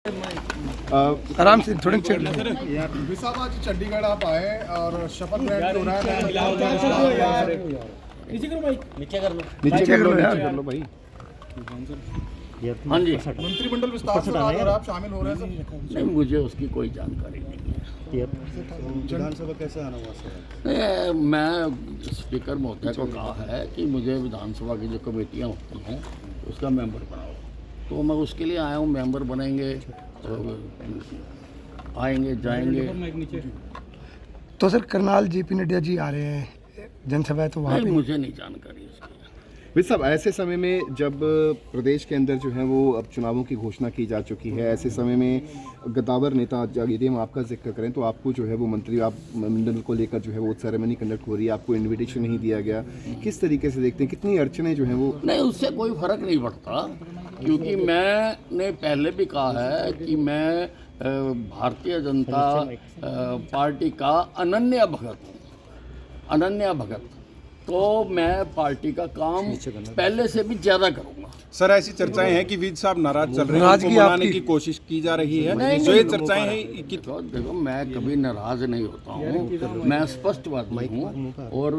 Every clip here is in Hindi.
आराम से थोड़ी चेक विसाब आज चंडीगढ़ आप आए और शपथ ग्रहण हो रहा है। नीचे कर लो यार। भाई हाँ जी। मंत्रिमंडल विस्तार से और आप शामिल हो रहे हैं सर। नहीं, मुझे उसकी कोई जानकारी नहीं है। विधानसभा कैसे आना हुआ सर? मैं स्पीकर महोदय को कहा है कि मुझे विधानसभा की जो कमेटियाँ होती हैं उसका मेंबर बनाओ, तो मैं उसके लिए आया हूँ। मेंबर बनेंगे तो आएंगे जाएंगे। तो सर करनाल जेपी नड्डा जी आ रहे हैं, जनसभा है तो वहाँ नहीं, मुझे नहीं जानकारी उसकी। विसाब ऐसे समय में जब प्रदेश के अंदर जो है वो अब चुनावों की घोषणा की जा चुकी है, ऐसे समय में गद्दावर नेता यदि हम आपका जिक्र करें तो आपको जो है वो मंत्री आप मंडल को लेकर जो है वो सेरेमनी कंडक्ट हो रही है, आपको इनविटेशन नहीं दिया गया, किस तरीके से देखते हैं, कितनी अड़चने जो हैं वो? नहीं, उससे कोई फर्क नहीं पड़ता, क्योंकि मैंने पहले भी कहा है कि मैं भारतीय जनता पार्टी का अनन्य भगत हूँ। अनन्य भगत, तो मैं पार्टी का काम पहले से भी ज्यादा करूंगा। सर, ऐसी चर्चाएं हैं कि विज साहब नाराज चल रहे हैं, नाराजगी उनको मनाने आपकी? की कोशिश की जा रही है। नहीं, जो ये नहीं, चर्चाएं हैं कि तो देखो, मैं कभी नाराज नहीं होता हूँ, मैं स्पष्टवादी हूँ और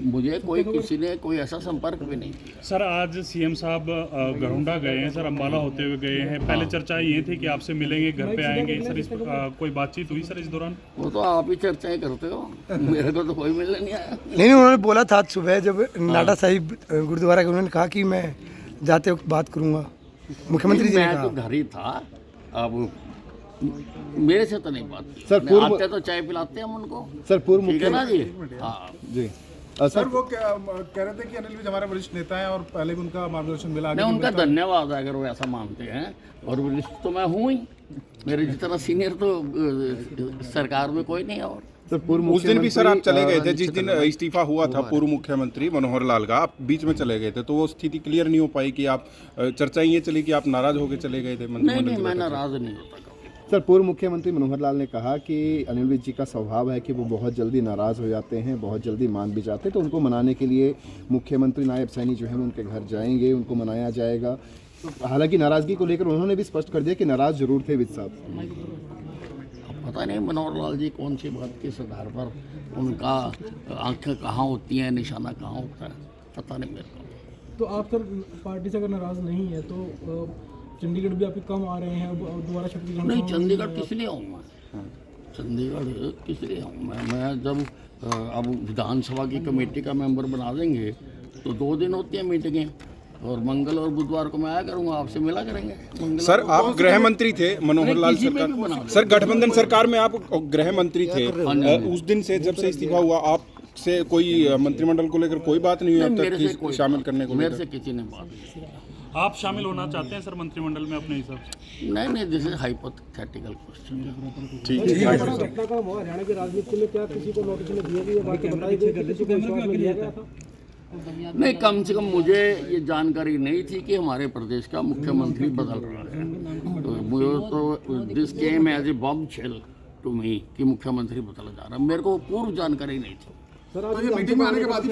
मुझे कोई किसी ने कोई ऐसा संपर्क भी नहीं किया। सर, आज सीएम साहब गरुंडा गए हैं सर, अम्बाला होते हुए गए हैं। पहले चर्चा ये थी कि आपसे मिलेंगे, घर पे आएंगे सर। इस कोई बातचीत हुई सर इस दौरान? वो तो आप ही चर्चाएं करते हो, मेरे को तो कोई मिलने नहीं आया। नहीं, उन्होंने बोला था आज सुबह जब नाडा साहिब गुरुद्वारा के, उन्होंने कहा कि मैं जाते वक्त बात करूंगा। मुख्यमंत्री जी ने मैं कहा। तो घर ही था, अब मेरे से तो नहीं बात की। सर, मैं आते तो चाय पिलाते हैं हम उनको। सर पूर्व ठीक है ना जी? मुख्यमंत्री हाँ जी सर वो कह रहे थे कि अनिल विज हमारे वरिष्ठ नेता हैं और पहले भी उनका मार्गदर्शन मिला। नहीं, उनका धन्यवाद है अगर वो ऐसा मानते हैं, और वरिष्ठ तो मैं हूँ ही, मेरे जितना सीनियर तो सरकार में कोई नहीं है। और सर पूर्व उस दिन भी सर आप चले गए थे, मुख्यमंत्री, जिस दिन इस्तीफा हुआ था पूर्व मुख्यमंत्री मनोहर लाल का, आप बीच में चले गए थे, तो वो स्थिति क्लियर नहीं हो पाई कि आप चर्चा ये चली कि आप नाराज होकर चले गए थे नहीं, मंत्रिमंडल की मैं बैठक से। नाराज नहीं होता कभी। सर पूर्व मुख्यमंत्री मनोहर लाल ने कहा कि अनिल विज जी का स्वभाव है कि वो बहुत जल्दी नाराज हो जाते हैं, बहुत जल्दी मान भी जाते हैं, तो उनको मनाने के लिए मुख्यमंत्री नायब सैनी जो है वो उनके घर जाएंगे, उनको मनाया जाएगा। हालांकि नाराजगी को लेकर उन्होंने भी स्पष्ट कर दिया कि नाराज जरूर थे विज साहब। पता नहीं मनोहर लाल जी कौन सी बात किस आधार पर, उनका आंखें कहाँ होती हैं, निशाना कहाँ होता है, पता नहीं मेरे को। तो आप सर पार्टी से अगर नाराज नहीं है तो चंडीगढ़ भी आपके कम आ रहे हैं, अब दोबारा शपथ ग्रहण नहीं, समारोह चंडीगढ़ में किस लिए आऊँ मैं? चंडीगढ़ किस लिए आऊँ मैं जब अब विधानसभा की कमेटी का मेंबर बना देंगे तो 2 दिन होती हैं मीटिंगें, और मंगल और बुधवार को मैं आया करूँगा, आपसे मिला करेंगे। सर, आप गृह मंत्री थे मनोहर लाल किसी में भी बना सरकार, दो। सर गठबंधन सरकार में आप गृह मंत्री थे। उस दिन से जब से इस्तीफा हुआ, आप से कोई मंत्रिमंडल को लेकर कोई बात नहीं हुई अब मेरे से तक कोई शामिल करने को मेरे लेकर? से किसी ने बात नहीं की। आप शामिल होना चाहते हैं सर मंत्रिमंडल में अपने हिसाब से? नहीं, दिस इज हाइपोथेटिकल क्वेश्चन। ठीक है। घटना का हुआ हरियाणा की राजनीति में, क्या किसी को नोटिस में दिया गया, बाकी बताई गई कि किसी को विश्वास में लिया गया था? नहीं, कम से कम मुझे ये जानकारी नहीं थी कि हमारे प्रदेश का मुख्यमंत्री बदल रहा है। तो मुझे तो this came as a bombshell to me कि मुख्यमंत्री बदला जा रहा है, मेरे को पूर्व जानकारी नहीं थी। तो ये मीटिंग में आने के बाद ही